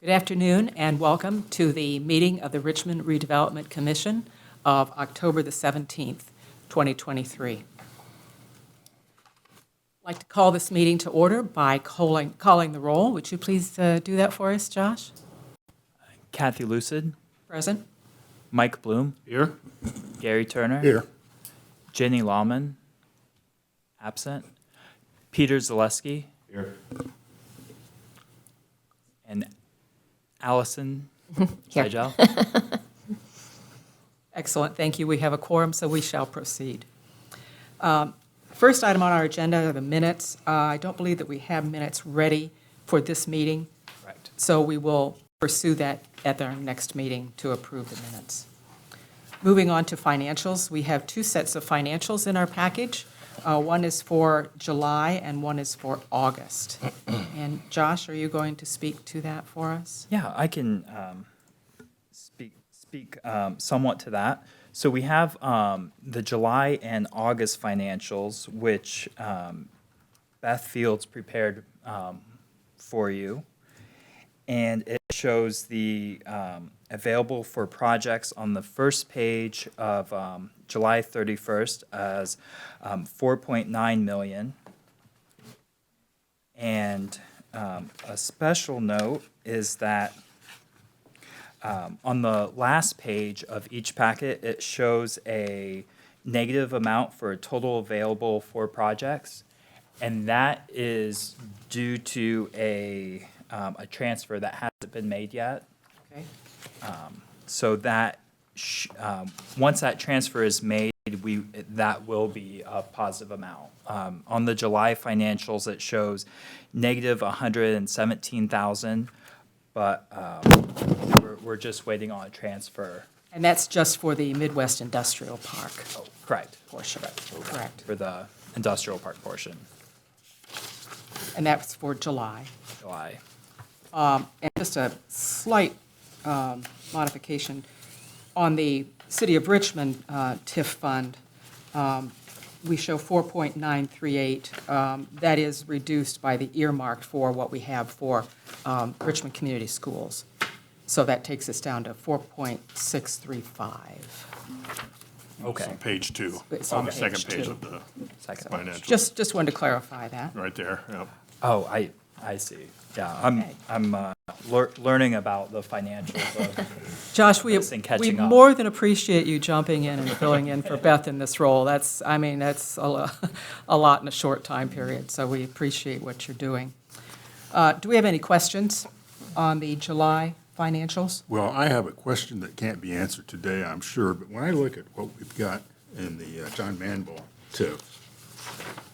Good afternoon and welcome to the meeting of the Richmond Redevelopment Commission of October the 17th, 2023. I'd like to call this meeting to order by calling the roll. Would you please do that for us, Josh? Kathy Lucid. Present. Mike Bloom. Here. Gary Turner. Here. Jenny Lawman. Absent. Peter Zaleski. Here. And Allison Here. Seigel. Excellent. Thank you. We have a quorum, so we shall proceed. First item on our agenda are the minutes. I don't believe that we have minutes ready for this meeting, Correct. so we will pursue that at our next meeting to approve the minutes. Moving on to financials, we have two sets of financials in our package. One is for July and one is for August. And Josh, are you going to speak to that for us? Yeah, I can speak somewhat to that. So we have the July and August financials, which Beth Fields prepared for you. And it shows the available for projects on the first page of July 31st as $4.9 million. And a special note is that on the last page of each packet, it shows a negative amount for total available for projects. And that is due to a transfer that hasn't been made yet. Okay. So that once that transfer is made, that will be a positive amount. On the July financials, it shows negative $117,000, but we're just waiting on a transfer. And that's just for the Midwest Industrial Park Correct. portion. Correct. For the industrial park portion, And that's for July. July. And just a slight modification, on the City of Richmond TIF fund, we show 4.938. That is reduced by the earmark for what we have for Richmond Community Schools. So that takes us down to 4.635. Okay. It's on page 2. It's on on the second page page 2. of the Second. financial. Just wanted to clarify that. Right there, yep. Oh, I see. Yeah, Okay. I'm learning about the financials of Josh, we this and catching up. more than appreciate you jumping in and filling in for Beth in this role. That's a lot in a short time period, so we appreciate what you're doing. Do we have any questions on the July financials? Well, I have a question that can't be answered today, I'm sure, but when I look at what we've got in the John Manville TIF,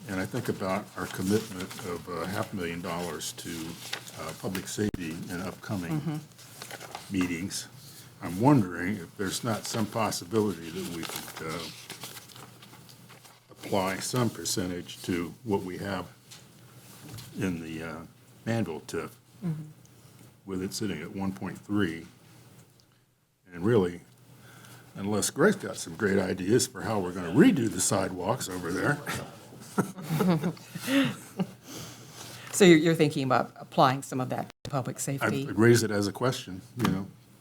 and I think about our commitment of $500,000 to public safety in upcoming meetings, I'm wondering if there's not some possibility that we could apply some percentage to what we have in the Manville TIF, with it sitting at 1.3. And really, unless Greg's got some great ideas for how we're going to redo the sidewalks over there. So you're thinking about applying some of that to public safety? I'd raise it as a question,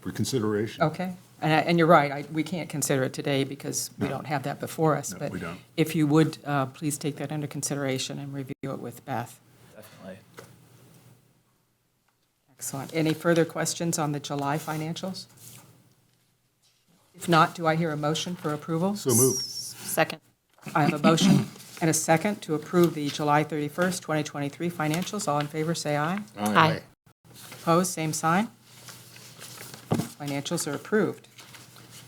for consideration. Okay, and you're right, we can't consider it today because we don't have that before us. No, But we don't. if you would, please take that under consideration and review it with Beth. Definitely. Excellent. Any further questions on the July financials? If not, do I hear a motion for approval? So moved. Second. I have a motion and a second to approve the July 31st, 2023 financials. All in favor, say aye. Aye. Opposed, same sign. Financials are approved.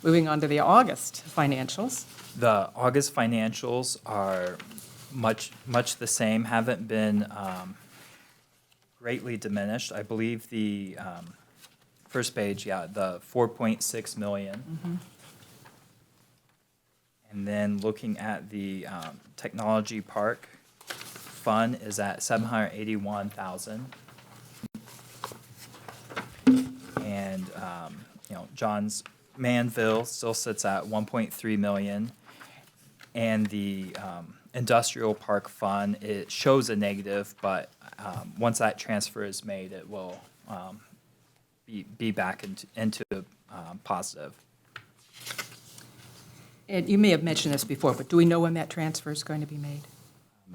Moving on to the August financials. The August financials are much the same, haven't been greatly diminished. I believe the first page, the 4.6 million. And then looking at the technology park fund is at 781,000. And John's Manville still sits at 1.3 million. And the industrial park fund, it shows a negative, but once that transfer is made, it will be back into positive. And you may have mentioned this before, but do we know when that transfer is going to be made?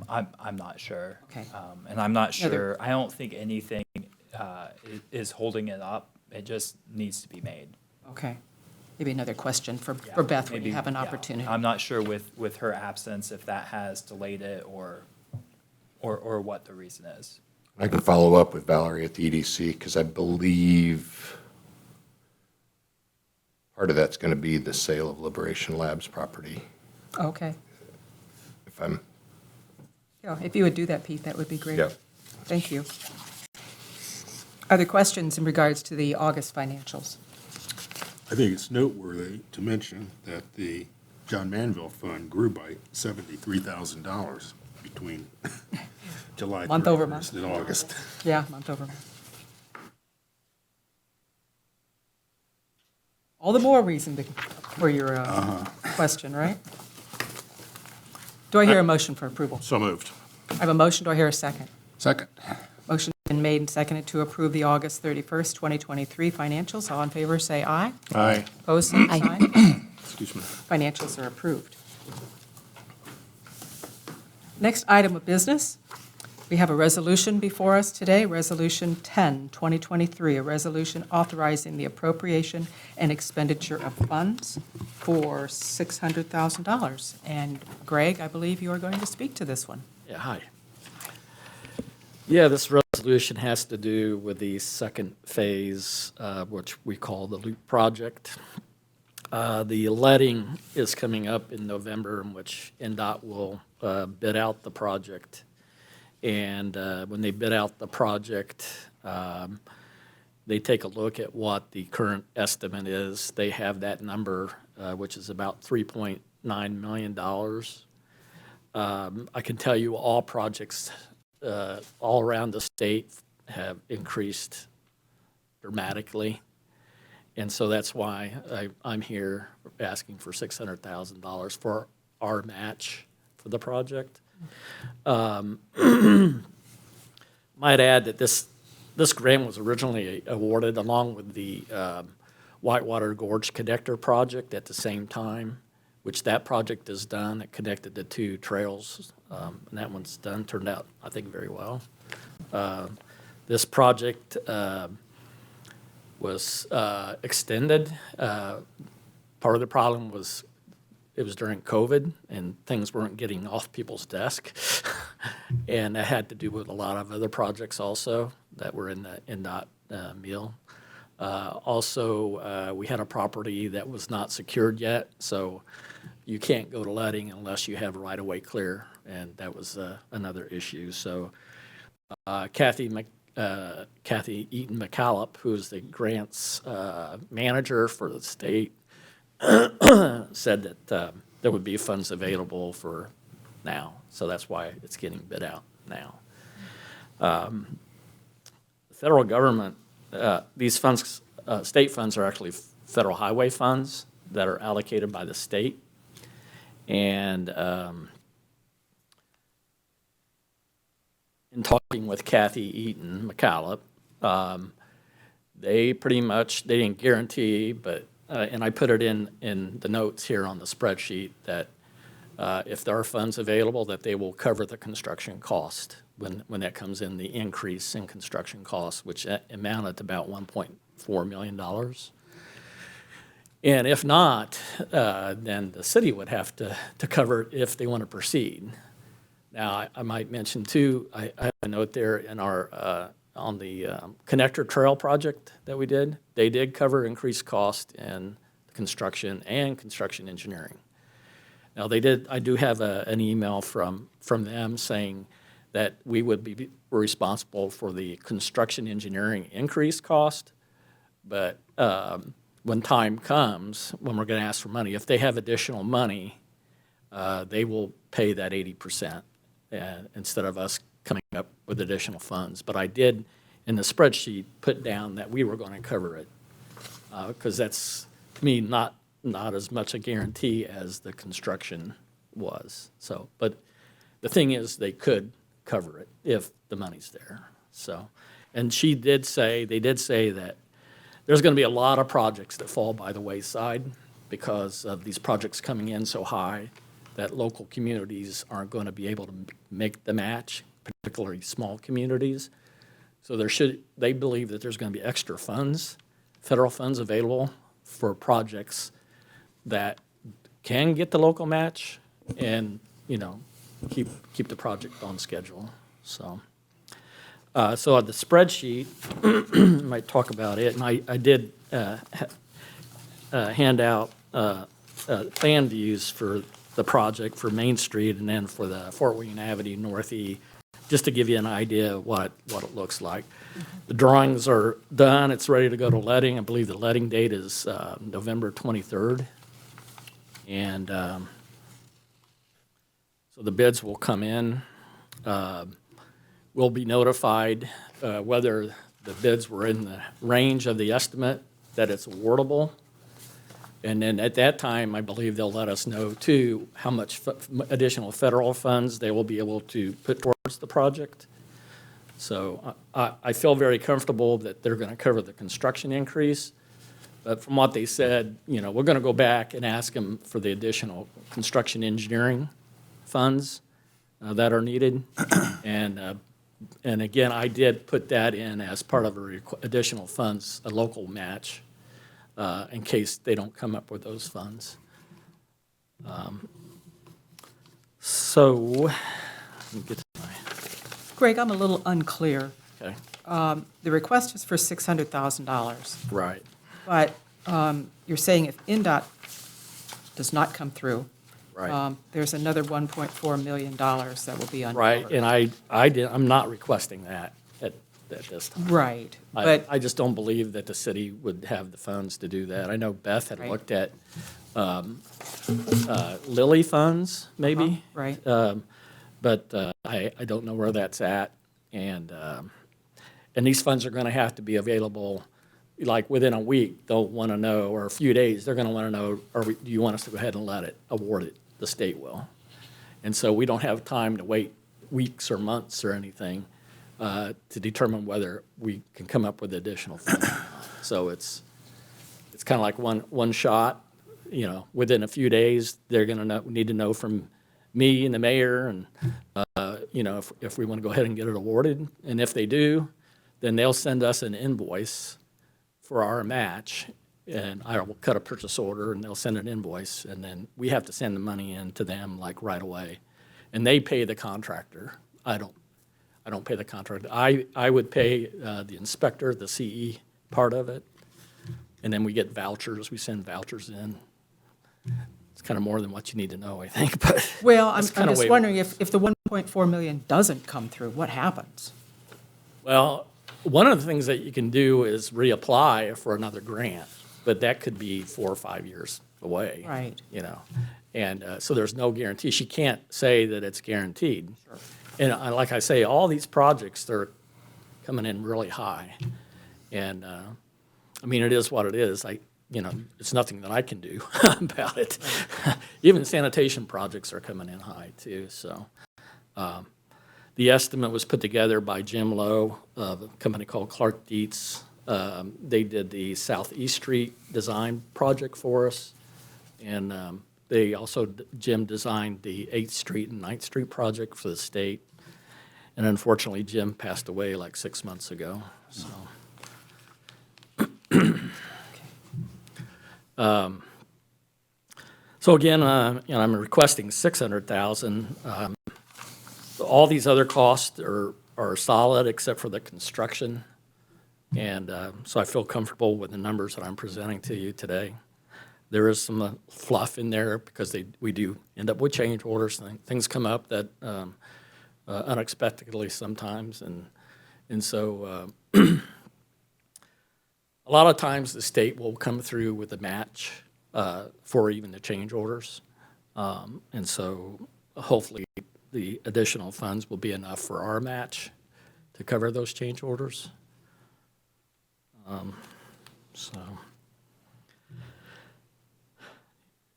I'm not sure. Okay. And I'm not Another- sure, I don't think anything is holding it up. It just needs to be made. Okay. Maybe another question for Yeah, Beth when you maybe, have an yeah. opportunity. I'm not sure with her absence if that has delayed it or what the reason is. I can follow up with Valerie at the EDC because I believe part of that's going to be the sale of Liberation Labs property. Okay. If I'm, Yeah, if you would do that, Pete, that would be great. yeah. Thank you. Other questions in regards to the August financials? I think it's noteworthy to mention that the John Manville Fund grew by $73,000 between July Month over 31st month. and August. Yeah, month over month. All the more reason for your question, right? Do I hear a motion for approval? So moved. I have a motion. Do I hear a second? Second. Motion been made and seconded to approve the August 31st, 2023 financials. All in favor, say aye. Aye. Opposed, same sign. Excuse me. Financials are approved. Next item of business, we have a resolution before us today, Resolution 10, 2023, a resolution authorizing the appropriation and expenditure of funds for $600,000. And Greg, I believe you are going to speak to this one. Yeah, hi. Yeah, this resolution has to do with the second phase, which we call the Loop Project. The letting is coming up in November, in which NDOT will bid out the project. And when they bid out the project, they take a look at what the current estimate is. They have that number, which is about $3.9 million. I can tell you all projects all around the state have increased dramatically. And so that's why I'm here asking for $600,000 for our match for the project. Might add that this grant was originally awarded along with the Whitewater Gorge Connector project at the same time, which that project is done. It connected the two trails, and that one's done, turned out, I think, very well. This project was extended. Part of the problem was it was during COVID, and things weren't getting off people's desk. And that had to do with a lot of other projects also that were in the NDOT meal. Also, we had a property that was not secured yet, so you can't go to letting unless you have right-of-way clear, and that was another issue. So Kathy Eaton McCallop, who is the grants manager for the state, said that there would be funds available for now. So that's why it's getting bid out now. The federal government, these funds, state funds are actually federal highway funds that are allocated by the state. And in talking with Kathy Eaton McCallop, they pretty much, they didn't guarantee, but and I put it in the notes here on the spreadsheet that if there are funds available, that they will cover the construction cost when that comes in, the increase in construction costs, which amounted to about $1.4 million. And if not, then the city would have to cover it if they want to proceed. Now, I might mention too, I have a note there in our on the connector trail project that we did. They did cover increased cost in construction and construction engineering. Now, they did. I do have an email from them saying that we would be responsible for the construction engineering increased cost, but when time comes, when we're going to ask for money, if they have additional money, they will pay that 80% instead of us coming up with additional funds. But I did, in the spreadsheet, put down that we were going to cover it because that's, to me, not as much a guarantee as the construction was. So, but the thing is, they could cover it if the money's there. So, and they did say that there's going to be a lot of projects that fall by the wayside because of these projects coming in so high that local communities aren't going to be able to make the match, particularly small communities. So they believe that there's going to be extra funds, federal funds available for projects that can get the local match and, keep the project on schedule. So on the spreadsheet, I might talk about it, and I did hand out plan views for the project for Main Street and then for the Fort Wayne Avenue North just to give you an idea of what it looks like. The drawings are done. It's ready to go to letting. I believe the letting date is November 23rd. And so the bids will come in. We'll be notified whether the bids were in the range of the estimate that it's awardable. And then at that time, I believe they'll let us know, too, how much additional federal funds they will be able to put towards the project. So I feel very comfortable that they're going to cover the construction increase. But from what they said, we're going to go back and ask them for the additional construction engineering funds that are needed. And again, I did put that in as part of additional funds, a local match, in case they don't come up with those funds. So, let me get to my, Greg, I'm a little unclear. okay, The request is for $600,000, right. but you're saying if NDOT does not come through, Right. there's another $1.4 million that will be uncovered. Right, and I'm not requesting that at this time. Right, but, I just don't believe that the city would have the funds to do that. I know Beth had Right. looked at Lilly funds, maybe. right, But I don't know where that's at. And these funds are going to have to be available, like within a week, they'll want to know, or a few days, they're going to want to know, do you want us to go ahead and award it? The state will. And so we don't have time to wait weeks or months or anything to determine whether we can come up with additional funds. So it's kind of like one shot, within a few days, they're going to need to know from me and the mayor and, if we want to go ahead and get it awarded. And if they do, then they'll send us an invoice for our match, and I will cut a purchase order, and they'll send an invoice, and then we have to send the money in to them like right away. And they pay the contractor. I don't pay the contractor. I would pay the inspector, the CE part of it, and then we get vouchers. We send vouchers in. It's kind of more than what you need to know, I think, but. well, I'm that's kinda just way- wondering if the $1.4 million doesn't come through, what happens? Well, one of the things that you can do is reapply for another grant, but that could be 4 or 5 years away. Right. And so there's no guarantee. She can't say that it's guaranteed. Sure. And like I say, all these projects, they're coming in really high. And, it is what it is. It's nothing that I can do about it. Even sanitation projects are coming in high, too. So the estimate was put together by Jim Lowe of a company called Clark Dietz. They did the Southeast Street design project for us. And Jim designed the 8th Street and 9th Street project for the state. And unfortunately, Jim passed away like 6 months ago. So. So again, I'm requesting $600,000. All these other costs are solid except for the construction. And so I feel comfortable with the numbers that I'm presenting to you today. There is some fluff in there because we do end up with change orders. Things come up that unexpectedly sometimes. And so a lot of times the state will come through with a match for even the change orders. And so hopefully the additional funds will be enough for our match to cover those change orders.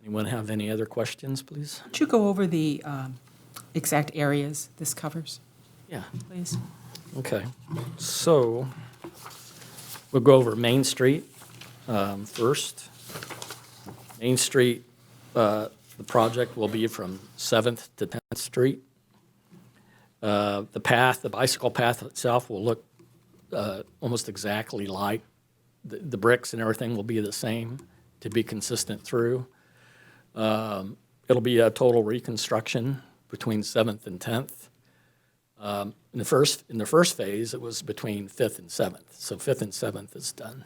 Anyone have any other questions, please? Could you go over the exact areas this covers, Yeah, please? okay. So we'll go over Main Street. first. Main Street, the project will be from 7th to 10th Street. The bicycle path itself will look almost exactly like the bricks and everything will be the same to be consistent through. It'll be a total reconstruction between 7th and 10th. In the first phase, it was between 5th and 7th, so 5th and 7th is done.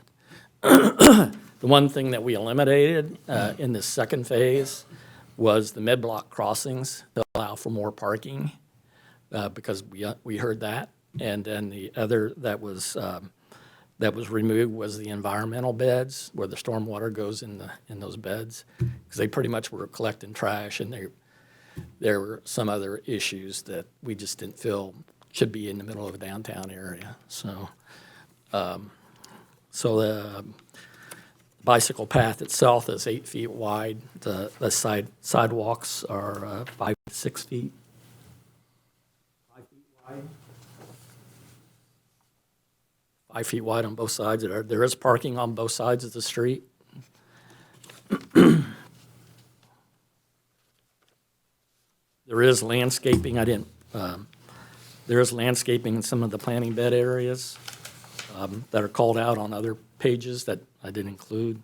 The one thing that we eliminated in the second phase was the mid-block crossings to allow for more parking, because we heard that. And then the other that was removed was the environmental beds, where the stormwater goes in those beds, because they pretty much were collecting trash, and there were some other issues that we just didn't feel should be in the middle of a downtown area. So the bicycle path itself is 8 feet wide. The sidewalks are 5 to 6 feet. 5 feet wide. 5 feet wide on both sides. There is parking on both sides of the street. There is landscaping. There is landscaping in some of the planting bed areas that are called out on other pages that I didn't include.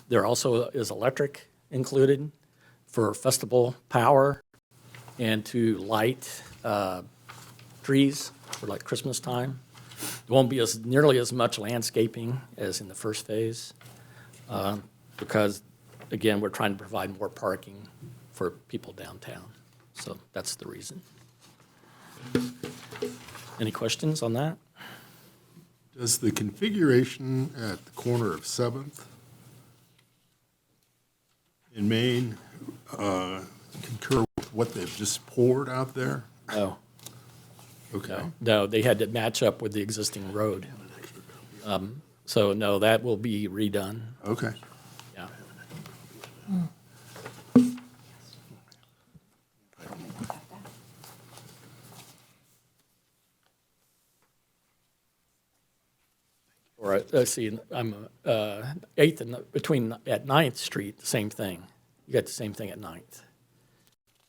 There also is electric included for festival power and to light trees for like Christmas time. There won't be nearly as much landscaping as in the first phase because, again, we're trying to provide more parking for people downtown. So that's the reason. Any questions on that? Does the configuration at the corner of 7th in Maine concur with what they've just poured out there? No. Okay. No, they had to match up with the existing road. So no, that will be redone. Okay. Yeah. All right, let's see, I'm 8th and at 9th Street, the same thing. You got the same thing at 9th.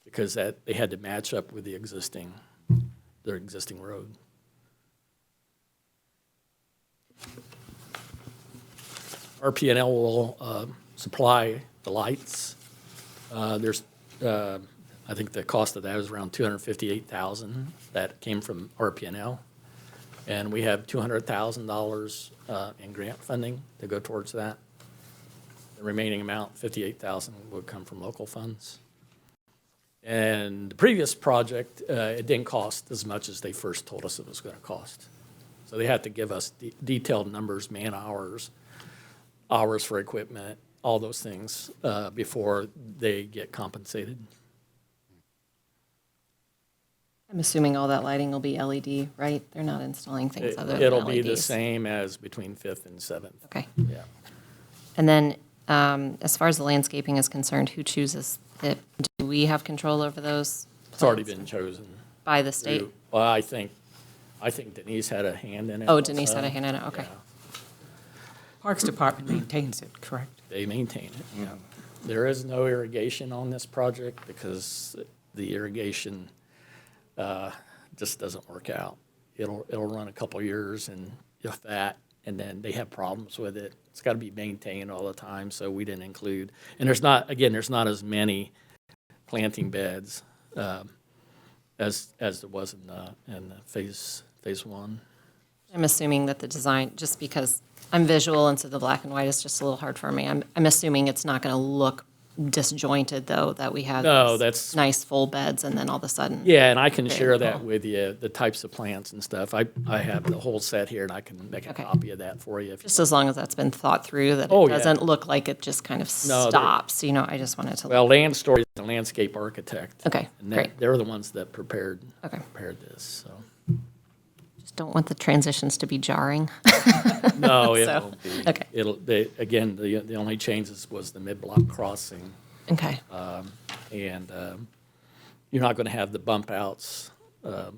Because they had to match up with their existing road. RPNL will supply the lights. I think the cost of that is around $258,000. That came from RPNL. And we have $200,000 in grant funding to go towards that. The remaining amount, $58,000, would come from local funds. And the previous project, it didn't cost as much as they first told us it was going to cost. So they had to give us detailed numbers, man hours, hours for equipment, all those things before they get compensated. I'm assuming all that lighting will be LED, right? They're not installing things other than LEDs. It'll be the same as between 5th and 7th. Okay. Yeah. And then, as far as the landscaping is concerned, who chooses it? Do we have control over those? It's already plans been chosen. by the state? Well, I think Denise had a hand in it. Oh, Denise had a also. hand in it, okay. Yeah. Parks Department maintains it, correct? They maintain it, yeah. There is no irrigation on this project because the irrigation just doesn't work out. It'll run a couple years and if that, and then they have problems with it. It's got to be maintained all the time, so we didn't include. And there's not as many planting beds as there was in phase one. I'm assuming that the design, just because I'm visual and so the black and white is just a little hard for me, I'm assuming it's not going to look disjointed, though, that we have No, these that's- nice full beds and then all of a sudden. Yeah, and I can Very share that cool. with you, the types of plants and stuff. I have the whole set here, and I can make a Okay. copy of that for you. If you Just as long as that's been thought through, that Oh, it yeah. doesn't look like it just kind of No, they're- stops, I just wanted to. Well, Land Story is the landscape architect. Okay, And great. they're the ones that prepared Okay. this, so. Just don't want the transitions to be jarring. No, it So, won't be. okay. Again, the only changes was the mid-block crossing. Okay, And you're not going to have the bump outs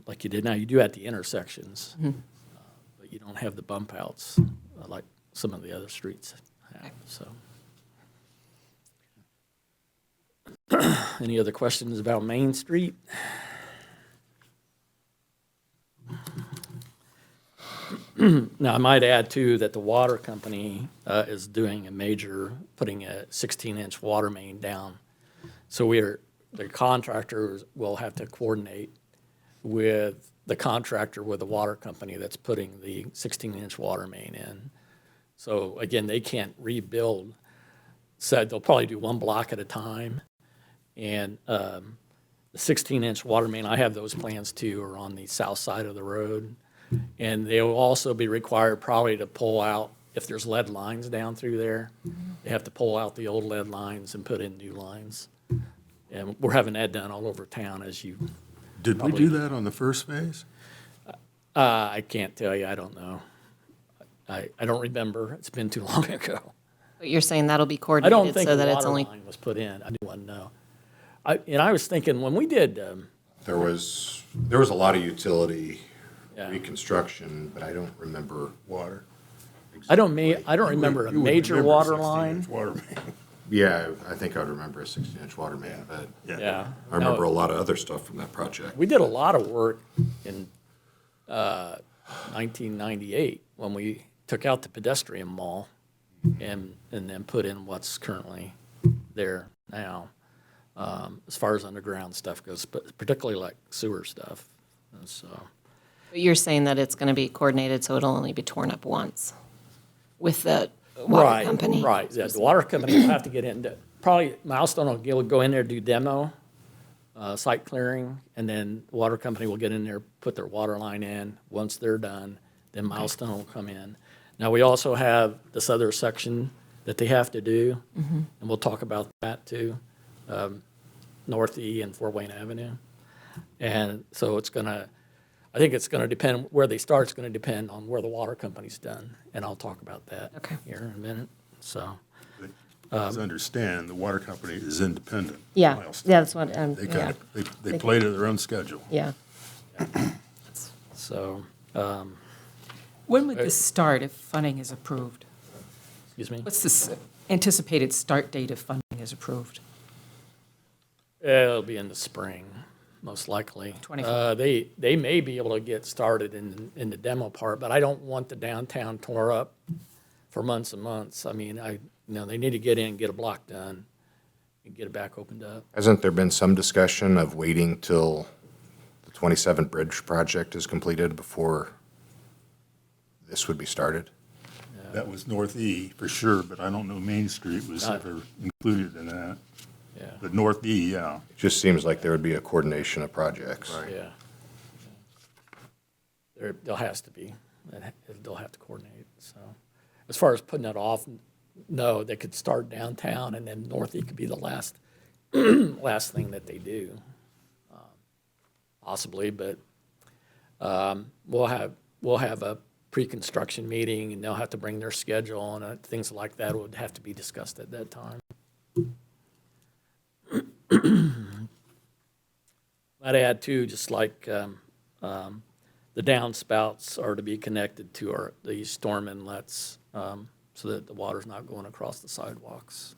like you did now. You do at the intersections, but you don't have the bump outs like some of the other streets have. so. Any other questions about Main Street? Now, I might add too that the water company is doing putting a 16-inch water main down. So the contractors will have to coordinate with the contractor with the water company that's putting the 16-inch water main in. So again, they can't rebuild. So they'll probably do one block at a time. And the 16-inch water main, I have those plans too, are on the south side of the road. And they will also be required probably to pull out, if there's lead lines down through there, they have to pull out the old lead lines and put in new lines. And we're having that done all over town, as you, Did we do that on the first phase? I can't tell you, I don't know. I don't remember, it's been too long ago. But you're saying that'll be I don't coordinated think so the that it's water only, line was put in, I didn't know. And I was thinking, when we did, There was a lot of utility Yeah. reconstruction, but I don't remember. Water? I don't remember a You would major remember water 16-inch line. water main. Yeah, I think I would remember a 16-inch water main, but Yeah. I remember a lot of other stuff from that project. We did a lot of work in 1998 when we took out the pedestrian mall and then put in what's currently there now, as far as underground stuff goes, but particularly like sewer stuff. And so, but you're saying that it's going to be coordinated so it'll only be torn up once with the water company? Right, yeah, the water company will have to get in, probably Milestone will go in there, do demo, site clearing, and then the water company will get in there, put their water line in. Once they're done, then Milestone will come in. Now, we also have this other section that they have to do, and we'll talk about that too, North E and Fort Wayne Avenue. And so I think it's gonna depend, where they start, it's gonna depend on where the water company's done, and I'll talk about that Okay. here in a minute, so. As I understand, the water company is independent. of Yeah, Milestone. yeah, that's what, They yeah, kind of, they play to their own schedule. yeah. So, When would this start if funding is approved? excuse me, What's the anticipated start date if funding is approved? it'll be in the spring, most likely. 24. They may be able to get started in the demo part, but I don't want the downtown tore up for months and months. I mean, they need to get in, get a block done, and get it back opened up. Hasn't there been some discussion of waiting till the 27 Bridge project is completed before this would be started? That was North E for sure, but I don't know Main Street was ever included in that. Yeah, But North E, yeah. It just seems like there would be a coordination of projects. yeah. There has to be, they'll have to coordinate, so. As far as putting it off, no, they could start downtown, and then North E could be the last, last thing that they do, possibly, but we'll have a pre-construction meeting, and they'll have to bring their schedule, and things like that would have to be discussed at that time. I'd add too, just like the downspouts are to be connected to the storm inlets, so that the water's not going across the sidewalks.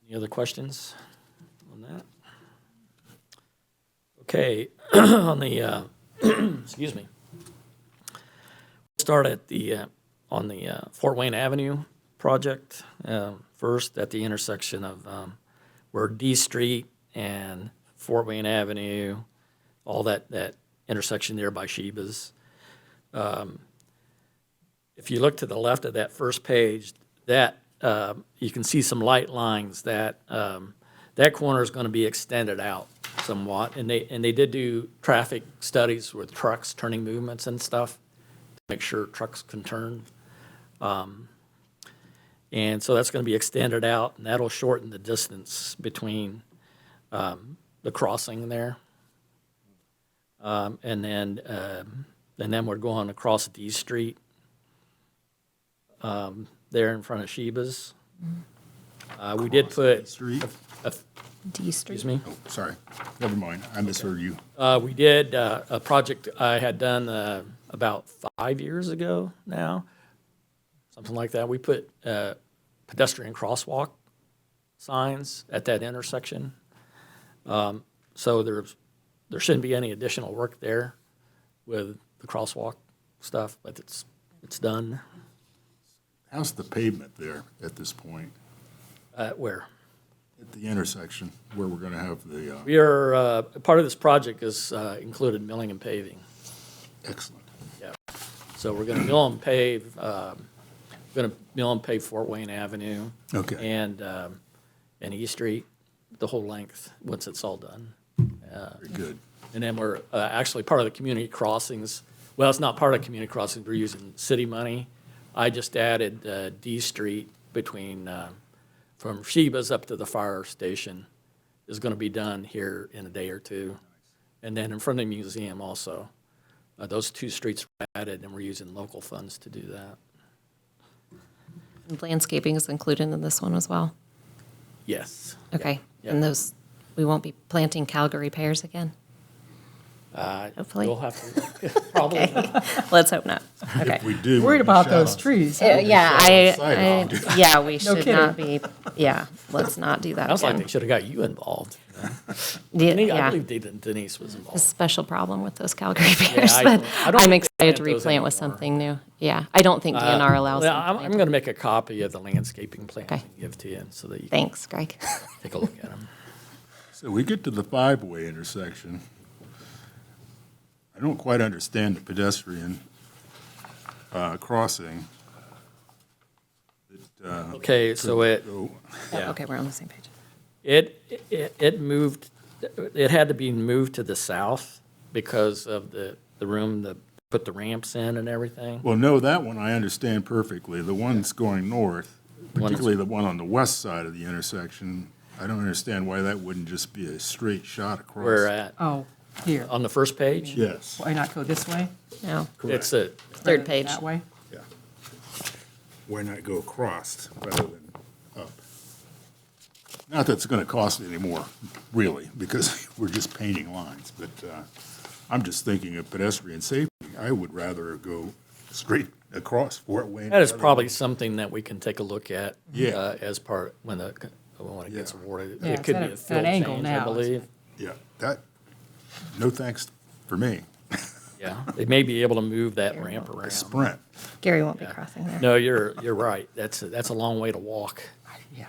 Any other questions on that? Okay, on the, excuse me. Start at on the Fort Wayne Avenue project, first at the intersection of where D Street and Fort Wayne Avenue, all that intersection there by Sheba's. If you look to the left of that first page, that you can see some light lines that that corner is going to be extended out somewhat, and they did do traffic studies with trucks, turning movements and stuff to make sure trucks can turn. And so that's going to be extended out, and that'll shorten the distance between the crossing there. And then we're going across D Street there in front of Sheba's. We did put, Street? D Street? excuse me, Oh, sorry. Never mind. I misheard you. we did a project I had done about 5 years ago now, something like that. We put pedestrian crosswalk signs at that intersection. So there shouldn't be any additional work there with the crosswalk stuff, but it's done. How's the pavement there at this point? Where? At the intersection where we're gonna have the, We are, part of this project is included milling and paving. excellent. Yeah. So we're gonna mill and pave, Fort Wayne Avenue. Okay. And East Street, the whole length, once it's all done. Very good. And then we're actually part of the community crossings. Well, it's not part of community crossings, we're using city money. I just added D Street between, from Sheba's up to the fire station is gonna be done here in a day or two. And then in front of the museum also. Those 2 streets were added, and we're using local funds to do that. And landscaping is included in this one as well? Yes. Okay, Yeah. and those, we won't be planting Calgary pears again? Hopefully. We'll have to, probably. Let's hope not. Okay. If we do. Worried we about shout those out. trees. Yeah, Sidewalk. yeah, we should kidding. not be, yeah, let's not do that Sounds like they again. should have got you involved. Yeah, I yeah. believe Denise was A involved. special problem with those Calgary pears, I but don't I'm think they excited to plant those replant with anymore. something new. Yeah, I don't think DNR allows them to I'm plant. going to make a copy of the landscaping plan Okay. and give to you so that you can Thanks, Greg. take a look at them. So we get to the 5-way intersection. I don't quite understand the pedestrian crossing. Okay, so So, yeah. Okay, we're on the same page. It moved, it had to be moved to the south because of the room to put the ramps in and everything. well, no, that one I understand perfectly. The one's going north, One is- particularly the one on the west side of the intersection. I don't understand why that wouldn't just be a straight shot across. We're at, Oh, here. on the first page? Yes, Why not go this way? No, It's a, third page. That way? yeah. Why not go across rather than up? Not that it's gonna cost any more, really, because we're just painting lines, but I'm just thinking of pedestrian safety. I would rather go straight across Fort Wayne. that is rather probably something that we can take a look at. Yeah. As part, when it gets Yeah. awarded. Yeah, It it's could at be a- a at field an angle change, now, I believe. Yeah, that, no thanks for me. Yeah, they may be able to move that ramp A around. sprint. Gary won't be crossing there. No, you're right. That's a long way to walk. Yeah.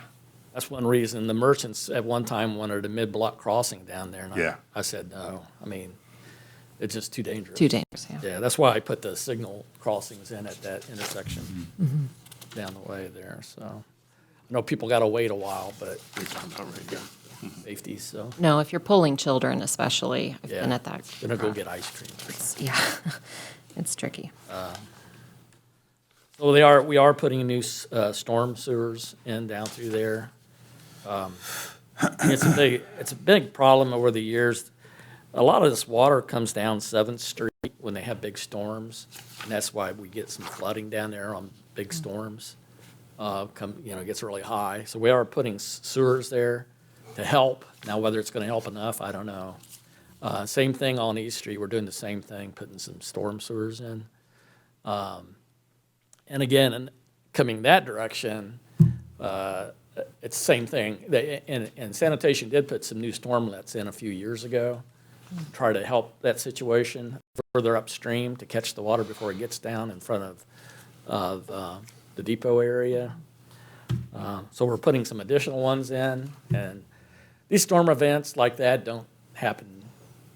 That's one reason the merchants at one time wanted a mid-block crossing down there. And Yeah. I said, no, I mean, it's just too dangerous. Too dangerous, yeah. Yeah, that's why I put the signal crossings in at that intersection down the way there, so. I know people gotta wait a while, but safety, so, No, if you're pulling children especially, I've been yeah. at that. Gonna go get ice cream. Yeah, it's tricky. So we are putting new storm sewers in down through there. It's a big problem over the years. A lot of this water comes down 7th Street when they have big storms, and that's why we get some flooding down there on big storms. It gets really high. So we are putting sewers there to help. Now, whether it's gonna help enough, I don't know. Same thing on East Street. We're doing the same thing, putting some storm sewers in. And again, coming that direction, it's the same thing. And sanitation did put some new stormlets in a few years ago, try to help that situation further upstream to catch the water before it gets down in front of the depot area. So we're putting some additional ones in, and these storm events like that don't happen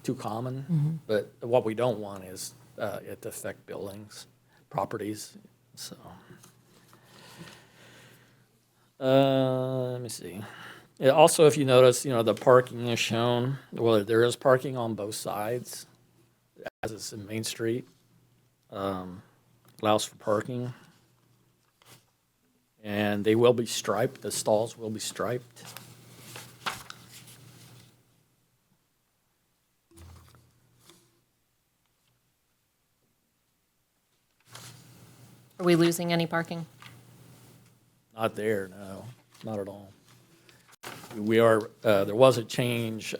too common, but what we don't want is it to affect buildings, properties, so. Let me see. Yeah, also, if you notice, the parking is shown, well, there is parking on both sides, as it's in Main Street. Allows for parking. And they will be striped, the stalls will be striped. Are we losing any parking? Not there, no, not at all. We are, there was a change.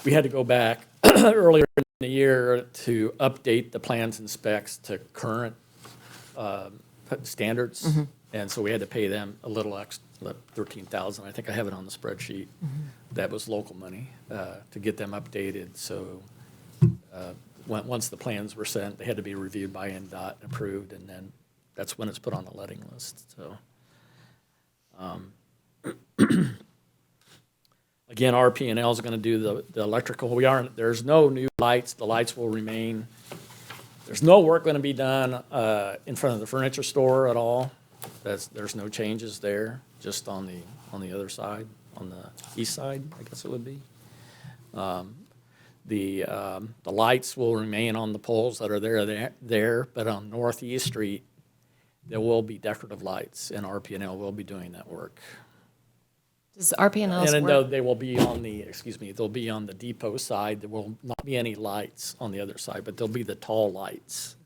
We had to go back earlier in a year to update the plans and specs to current standards. And so we had to pay them a little extra, $13,000. I think I have it on the spreadsheet. That was local money to get them updated. So once the plans were sent, they had to be reviewed by NDOT, approved, and then that's when it's put on the letting list. So again, RP&L is going to do the electrical. There's no new lights. The lights will remain. There's no work going to be done in front of the furniture store at all. There's no changes there, just on the other side, on the east side, I guess it would be. The lights will remain on the poles that are there, but on Northeast Street, there will be decorative lights, and RP&L will be doing that work. Does RP&L's And work? they will be on they'll be on the depot side. There will not be any lights on the other side, but there'll be the tall lights,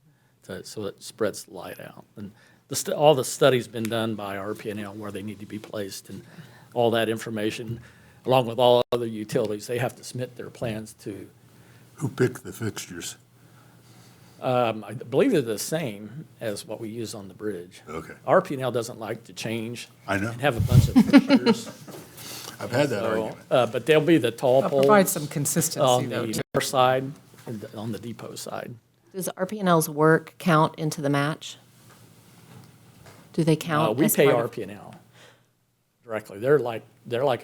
so it spreads the light out. And all the study's been done by RP&L where they need to be placed, and all that information, along with all other utilities, they have to submit their plans to. Who picked the fixtures? I believe they're the same as what we use on the bridge. Okay. RP&L doesn't like to change. I know. And have a bunch of fixtures. I've had that So, argument. but they'll be the tall poles. Provide some consistency, On though, the too. north side, and on the depot side. Does RP&L's work count into the match? Do they count? We as pay part of- RP&L directly. They're like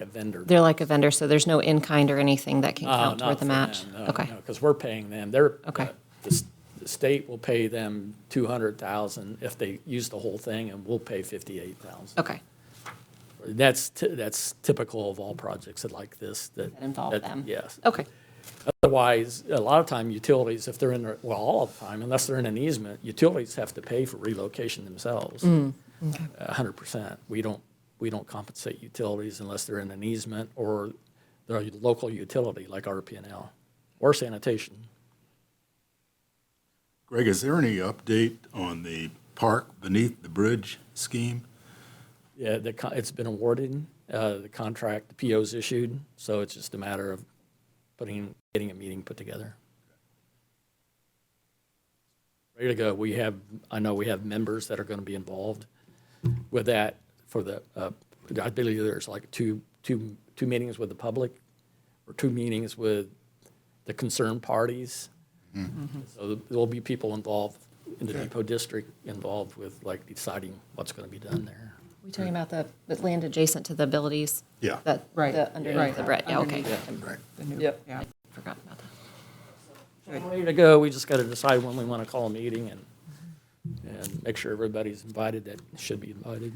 a vendor. They're like a vendor, so there's no in-kind or anything that can count Not toward the for match? them, no, Okay. no, because we're paying them. They're, Okay. the state will pay them $200,000 if they use the whole thing, and we'll pay $58,000. Okay. That's typical of all projects like this. That involve them? Yes. Okay. Otherwise, a lot of time utilities, if they're in, all of the time, unless they're in an easement, utilities have to pay for relocation themselves. 100%. We don't compensate utilities unless they're in an easement or they're a local utility like RP&L or sanitation. Greg, is there any update on the park beneath the bridge scheme? Yeah, it's been awarded, the contract, the PO's issued, so it's just a matter of getting a meeting put together. Ready to go. I know we have members that are going to be involved with that for the, I believe there's like two meetings with the public or 2 meetings with the concerned parties. So there'll be people involved in the depot district involved with like deciding what's going to be done there. We talking about the land adjacent to the abilities? Yeah. That, Right. underneath Right. the bridge, yeah, okay. Underneath. Right. The new- Yep. Yeah. Forgot about that. Ready to go. We just got to decide when we want to call a meeting and make sure everybody's invited that should be invited.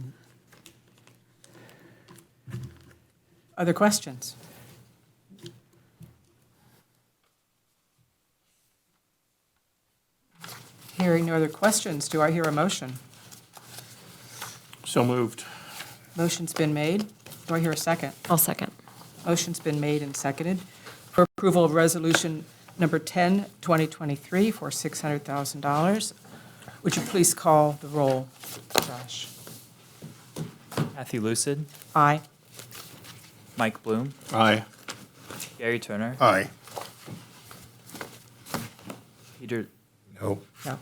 Other questions? Hearing no other questions, do I hear a motion? So moved. Motion's been made. Do I hear a second? I'll second. Motion's been made and seconded for approval of resolution number 10, 2023 for $600,000. Would you please call the roll, Josh? Kathy Lucid, Aye. Mike Bloom, Aye. Gary Turner, Aye. Peter, No. No.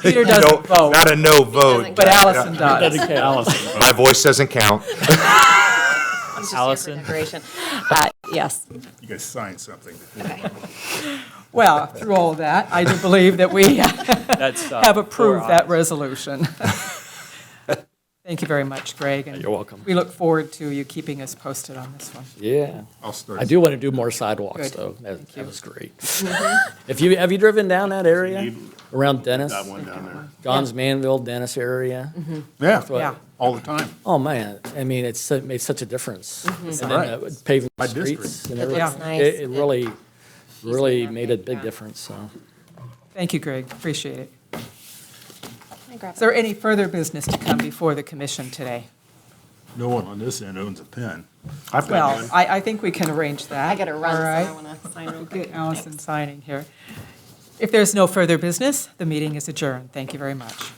Peter doesn't vote, Not a no vote. but Allison does. Allison. My voice doesn't count. He's just here for Allison. decoration. Yes. You guys signed something. Okay. Well, through all of that, I do believe that we that's. have four approved that ayes. resolution. Thank you very much, Greg. and You're welcome. We look forward to you keeping us posted on this one. Yeah. I'll start. I do want to do more sidewalks, Good. though. That Thank you. was great. Have you driven down that area around Dennis? Got one down there. John's Manville, Dennis area? Yeah, Yeah. all the time. Oh, man, I mean, made such a difference. And then Right. paving My the streets district. and It everything. looks nice. It really there, made a yeah. big difference, so. Thank you, Greg. Appreciate it. Can I grab Is there any further business to come before the commission today? No one on this end owns a pen. I've got Well, one. I think we can arrange that. I got to run, All so right. I want to sign real quick. Get Allison Thanks. signing here. If there's no further business, the meeting is adjourned. Thank you very much.